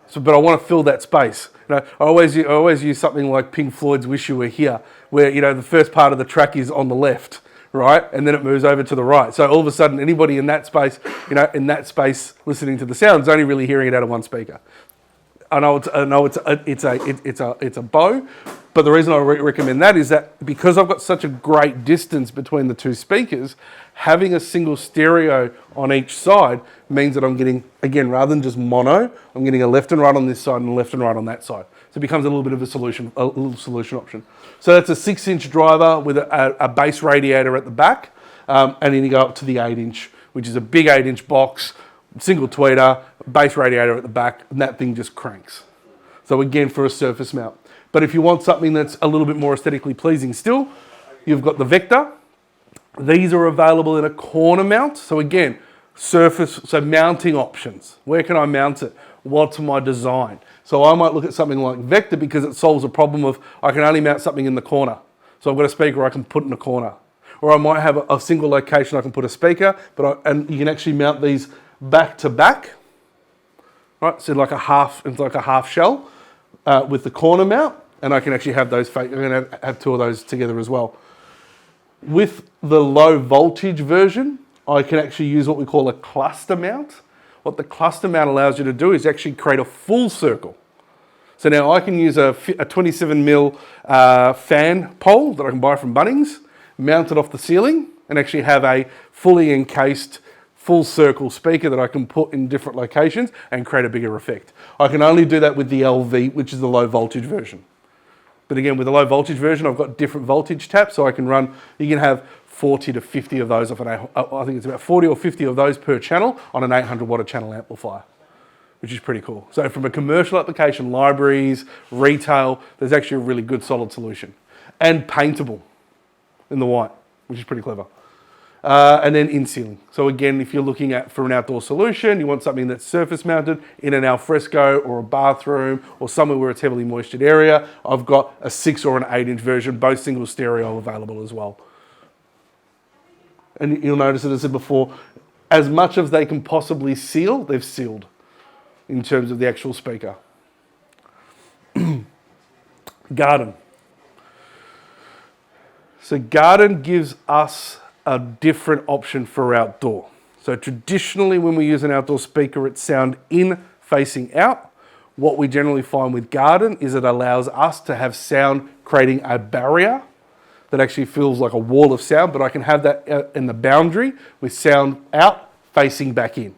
So, but I want to fill that space. You know, I always use something like Pink Floyd's "Wish You Were Here," where the first part of the track is on the left, right, and then it moves over to the right. So all of a sudden, anybody in that space, listening to the sound is only really hearing it out of one speaker. I know it's a bow, but the reason I recommend that is that because I've got such a great distance between the two speakers, having a single stereo on each side means that I'm getting, again, rather than just mono, I'm getting a left and right on this side and a left and right on that side. So it becomes a little bit of a little solution option. So that's a 6-inch driver with a bass radiator at the back, and then you go up to the 8-inch, which is a big 8-inch box, single tweeter, bass radiator at the back, and that thing just cranks. So again, for a surface mount. But if you want something that's a little bit more aesthetically pleasing still, you've got the Vector. These are available in a corner mount. So again, mounting options. Where can I mount it? What's my design? So I might look at something like Vector because it solves a problem of I can only mount something in the corner. So I've got a speaker I can put in the corner. Or I might have a single location I can put a speaker, and you can actually mount these back to back, right? So it's like a half shell with the corner mount, and I can actually have those. I'm going to have 2 of those together as well. With the low voltage version, I can actually use what we call a cluster mount. What the cluster mount allows you to do is actually create a full circle. So now I can use a 27mm fan pole that I can buy from Bunnings, mount it off the ceiling, and actually have a fully encased full circle speaker that I can put in different locations and create a bigger effect. I can only do that with the LV, which is the low voltage version. But again, with the low voltage version, I've got different voltage taps, so you can have 40 to 50 of those, I think it's about 40 or 50 of those per channel on an 800 watt channel amplifier, which is pretty cool. So from a commercial application, libraries, retail, there's actually a really good solid solution. And paintable in the white, which is pretty clever. And then in ceiling. So again, if you're looking for an outdoor solution, you want something that's surface mounted in an alfresco or a bathroom or somewhere where it's heavily moistured area, I've got a 6 or an 8-inch version, both single stereo available as well. And you'll notice, as I said before, as much as they can possibly seal, they've sealed in terms of the actual speaker. Garden. So Garden gives us a different option for outdoor. So traditionally when we use an outdoor speaker, it's sound in facing out. What we generally find with Garden is it allows us to have sound creating a barrier that actually feels like a wall of sound, but I can have that in the boundary with sound out facing back in.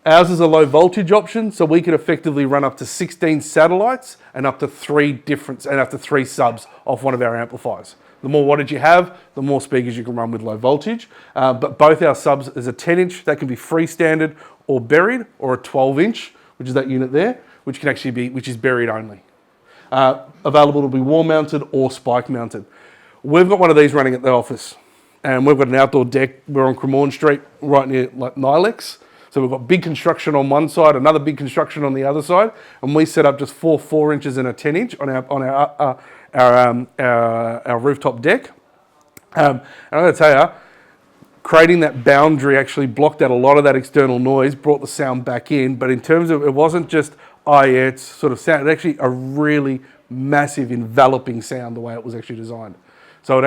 Ours is a low voltage option, so we can effectively run up to 16 satellites and up to 3 subs off one of our amplifiers. The more wattage you have, the more speakers you can run with low voltage. But both our subs is a 10-inch that can be freestanding or buried, or a 12-inch, which is that unit there, which is buried only. Available to be wall mounted or spike mounted. We've got one of these running at the office, and we've got an outdoor deck. We're on Cremorne Street, right near Nilex. So we've got big construction on one side, another big construction on the other side, and we set up just 4 inches and a 10-inch on our rooftop deck. And I'm going to tell you, creating that boundary actually blocked out a lot of that external noise, brought the sound back in. But in terms of, it wasn't just, it's sort of sound, it's actually a really massive enveloping sound the way it was actually designed. So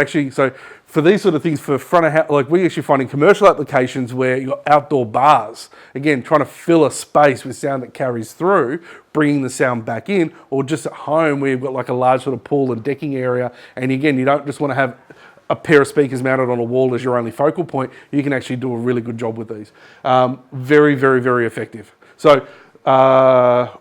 for these sort of things, for front of house, like we actually find in commercial applications where you've got outdoor bars, again, trying to fill a space with sound that carries through, bringing the sound back in, or just at home where you've got like a large sort of pool and decking area. And again, you don't just want to have a pair of speakers mounted on a wall as your only focal point. You can actually do a really good job with these. Very, very, very effective. So a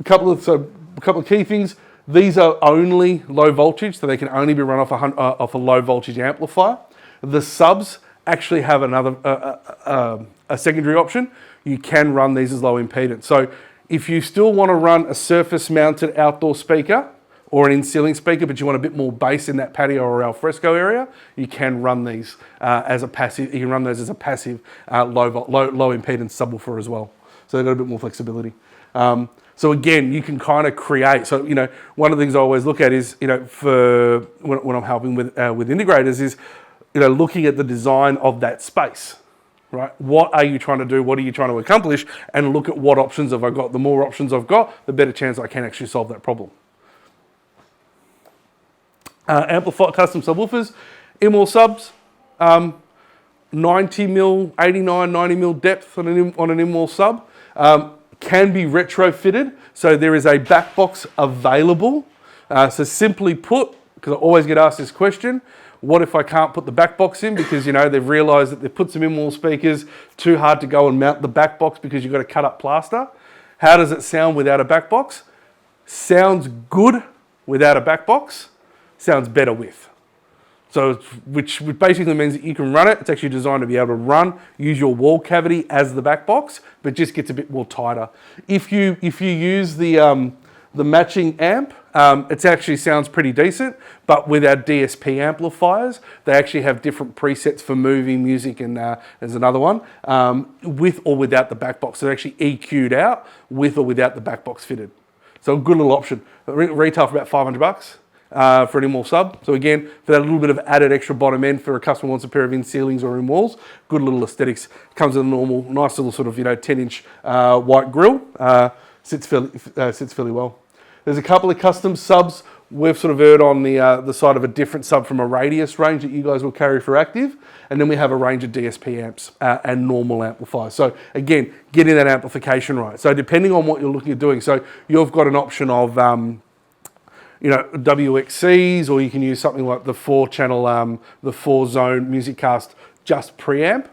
couple of key things. These are only low voltage, so they can only be run off a low voltage amplifier. The subs actually have a secondary option. You can run these as low impedance. So if you still want to run a surface mounted outdoor speaker or an in-ceiling speaker, but you want a bit more bass in that patio or alfresco area, you can run these as a passive. You can run those as a passive low impedance subwoofer as well. So they've got a bit more flexibility. So again, you can kind of create. So one of the things I always look at is for when I'm helping with integrators is looking at the design of that space. Right? What are you trying to do? What are you trying to accomplish? And look at what options have I got. The more options I've got, the better chance I can actually solve that problem. Amplify custom subwoofers, in-wall subs, 90 mil, 89, 90 mil depth on an in-wall sub. Can be retrofitted. So there is a back box available. So simply put, because I always get asked this question, what if I can't put the back box in because they've realised that they've put some in-wall speakers, too hard to go and mount the back box because you've got to cut up plaster. How does it sound without a back box? Sounds good without a back box, sounds better with. So, which basically means that you can run it. It's actually designed to be able to use your wall cavity as the back box, but just gets a bit more tighter. If you use the matching amp, it actually sounds pretty decent, but with our DSP amplifiers, they actually have different presets for movie, music, and there's another one, with or without the back box. They're actually EQ'd out with or without the back box fitted. So a good little option. Retail for about $500 for an in-wall sub. So again, for that little bit of added extra bottom end for a customer who wants a pair of in-ceilings or in-walls, good little aesthetics. Comes with a normal, nice little sort of 10-inch white grille. Sits fairly well. There's a couple of custom subs. We've sort of erred on the side of a different sub from a radius range that you guys will carry for active. And then we have a range of DSP amps and normal amplifiers. So again, getting that amplification right. So depending on what you're looking at doing, so you've got an option of WXCs, or you can use something like the 4-channel, the 4-zone MusicCast just preamp.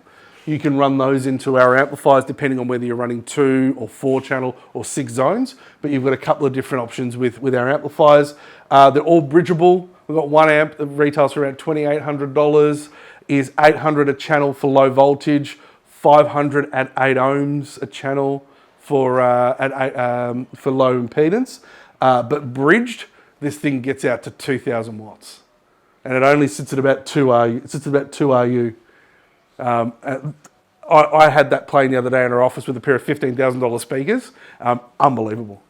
You can run those into our amplifiers depending on whether you're running 2 or 4-channel or 6 zones. But you've got a couple of different options with our amplifiers. They're all bridgeable. We've got one amp that retails for around $2,800, is $800 a channel for low voltage, $500 at 8 ohms a channel for low impedance. But bridged, this thing gets out to 2,000 watts, and it only sits at about 2 RU. It sits at about 2 RU. I had that playing the other day in our office with a pair of $15,000 speakers. Unbelievable,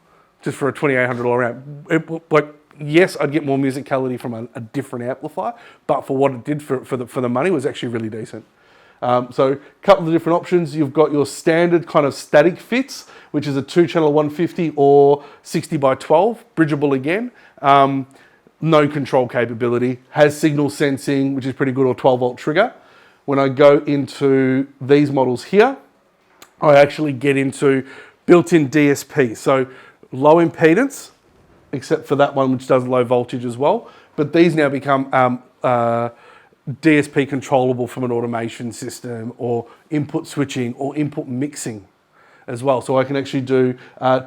just for a $2,800 amp. Yes, I'd get more musicality from a different amplifier, but for what it did for the money, was actually really decent. So a couple of different options. You've got your standard kind of static fits, which is a 2-channel 150 or 60 by 12, bridgeable again. No control capability, has signal sensing, which is pretty good, or 12-volt trigger. When I go into these models here, I actually get into built-in DSP. So low impedance, except for that one, which does low voltage as well. But these now become DSP controllable from an automation system, or input switching, or input mixing as well. So I can actually do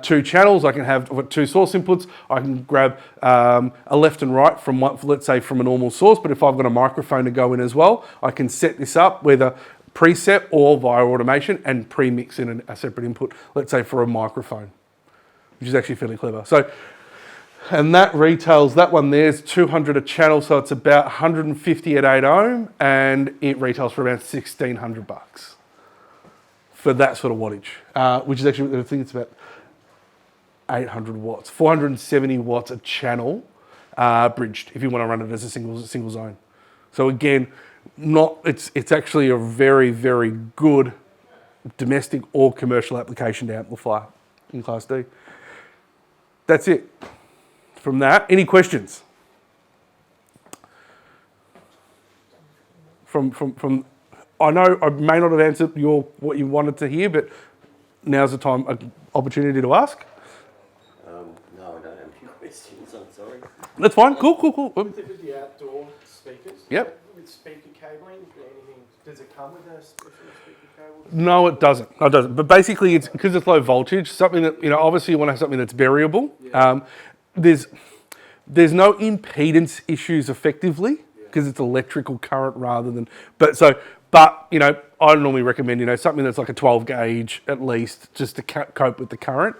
2 channels. I can have 2 source inputs. I can grab a left and right from one, let's say from a normal source, but if I've got a microphone to go in as well, I can set this up whether preset or via automation and pre-mix in a separate input, let's say for a microphone, which is actually fairly clever. So, and that retails, that one there's $200 a channel, so it's about $150 at 8 ohm, and it retails for around $1,600 for that sort of wattage, which is actually, I think it's about 800 watts, 470 watts a channel, bridged, if you want to run it as a single zone. So again, it's actually a very, very good domestic or commercial application to amplify in Class D. That's it. From that, any questions? From I know I may not have answered what you wanted to hear, but now's the time, opportunity to ask. No, I don't have any questions, I'm sorry. That's fine, cool. With the outdoor speakers? Yep. With speaker cabling, does it come with a special speaker cable? No, it doesn't. But basically, it's because it's low voltage, something that, obviously you want to have something that's variable. Yeah. There's no impedance issues effectively, because it's electrical current rather than, but I normally recommend, something that's like a 12 gauge at least, just to cope with the current.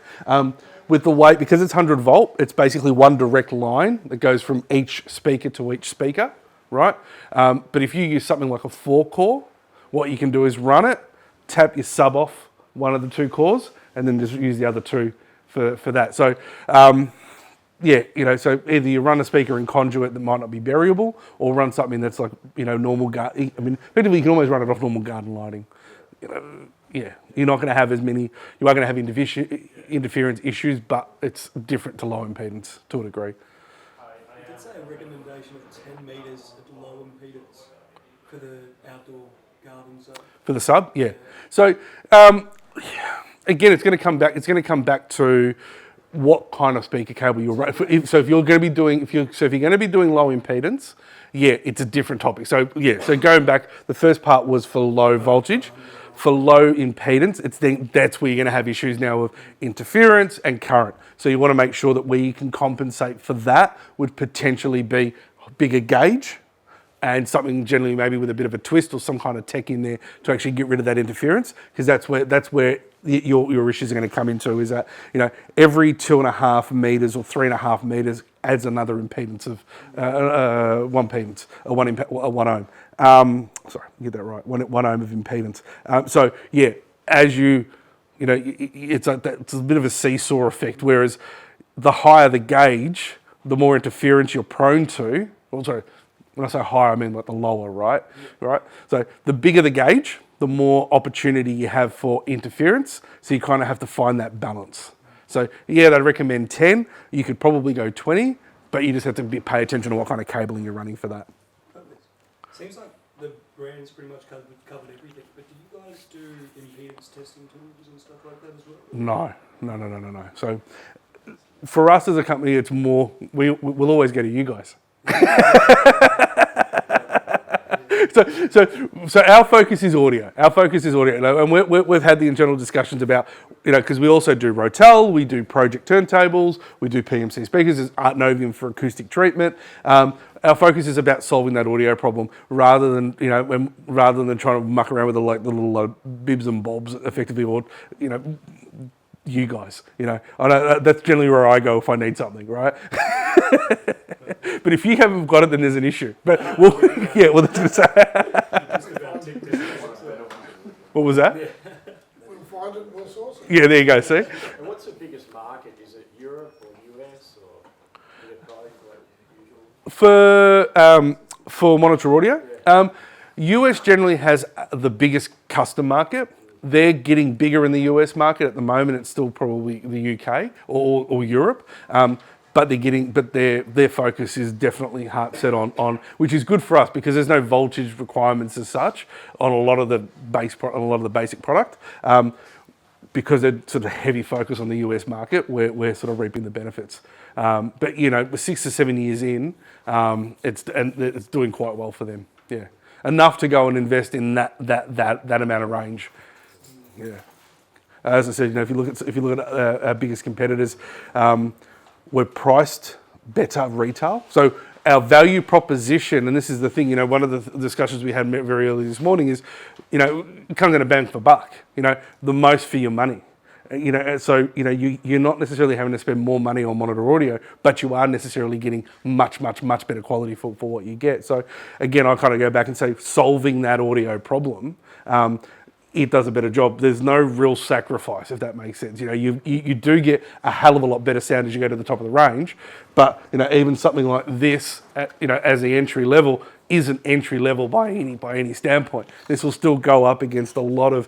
With the weight, because it's 100 volt, it's basically one direct line that goes from each speaker to each speaker, right? But if you use something like a 4-core, what you can do is run it, tap your sub off one of the 2 cores, and then just use the other 2 for that. So, yeah, so either you run a speaker in conduit that might not be variable, or run something that's like, normal garden. I mean, effectively you can always run it off normal garden lighting. Yeah, you're not going to have as many, you are going to have interference issues, but it's different to low impedance to a degree. You could say a recommendation of 10 metres at low impedance for the outdoor garden zone. For the sub, yeah. So again, it's going to come back. It's going to come back to what kind of speaker cable you're running. So if you're going to be doing, if you're going to be doing low impedance, yeah, it's a different topic. So yeah, so going back, the first part was for low voltage. For low impedance, that's where you're going to have issues now with interference and current. So you want to make sure that where you can compensate for that would potentially be bigger gauge and something generally maybe with a bit of a twist or some kind of tech in there to actually get rid of that interference, because that's where your issues are going to come into, is that every 2.5 meters or 3.5 meters adds another impedance of one impedance, one ohm. Sorry, get that right. One ohm of impedance. So yeah, as it's a bit of a seesaw effect. Whereas the higher the gauge, the more interference you're prone to. Well, sorry, when I say higher, I mean like the lower, right? Right. So the bigger the gauge, the more opportunity you have for interference. So you kind of have to find that balance. So yeah, I'd recommend 10. You could probably go 20, but you just have to pay attention to what kind of cabling you're running for that. Seems like the brand's pretty much covered everything, but do you guys do impedance testing tools and stuff like that as well? No. So for us as a company, it's more, we'll always go to you guys. So our focus is audio. And we've had the internal discussions about, because we also do Rotel, we do project turntables, we do PMC speakers, there's Art Novium for acoustic treatment. Our focus is about solving that audio problem rather than trying to muck around with the little bibs and bobs effectively, or you guys. I know that's generally where I go if I need something, right? But if you haven't got it, then there's an issue. But that's going to say. What was that? We'll find it and we'll source it. Yeah, there you go. See. And what's the biggest market? Is it Europe or US or is it both like usual? For monitor audio, US generally has the biggest custom market. They're getting bigger in the US market at the moment. It's still probably the UK or Europe. But their focus is definitely heart set on, which is good for us because there's no voltage requirements as such on a lot of the basic product, because they're sort of heavy focus on the US market. We're sort of reaping the benefits. But with 6 to 7 years in, it's doing quite well for them. Yeah, enough to go and invest in that amount of range. Yeah, as I said, if you look at our biggest competitors. We're priced better retail. So our value proposition, and this is the thing, one of the discussions we had very early this morning is, it comes in a bang for buck, the most for your money. So you're not necessarily having to spend more money on monitor audio, but you are necessarily getting much better quality for what you get. So again, I kind of go back and say solving that audio problem, it does a better job. There's no real sacrifice, if that makes sense. You do get a hell of a lot better sound as you go to the top of the range, but even something like this, as the entry level, isn't entry level by any standpoint. This will still go up against a lot of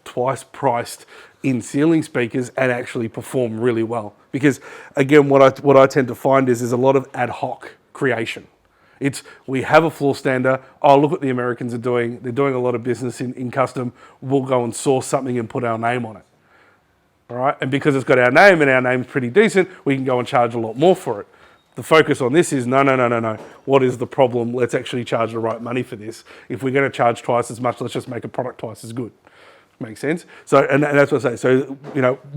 twice priced in ceiling speakers and actually perform really well. Because again, what I tend to find is there's a lot of ad hoc creation. We have a floor stander. Oh, look what the Americans are doing. They're doing a lot of business in custom. We'll go and source something and put our name on it. All right, and because it's got our name and our name's pretty decent, we can go and charge a lot more for it. The focus on this is no. What is the problem? Let's actually charge the right money for this. If we're going to charge twice as much, let's just make a product twice as good. Makes sense? So, and that's what I say. So,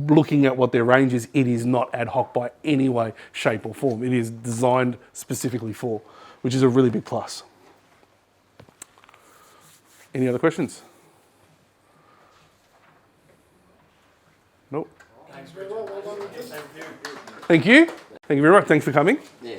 looking at what their range is, it is not ad hoc by any way, shape or form. It is designed specifically for, which is a really big plus. Any other questions? Nope. Thanks, Richard. Well done. Thank you. Thank you very much. Thanks for coming. Yeah.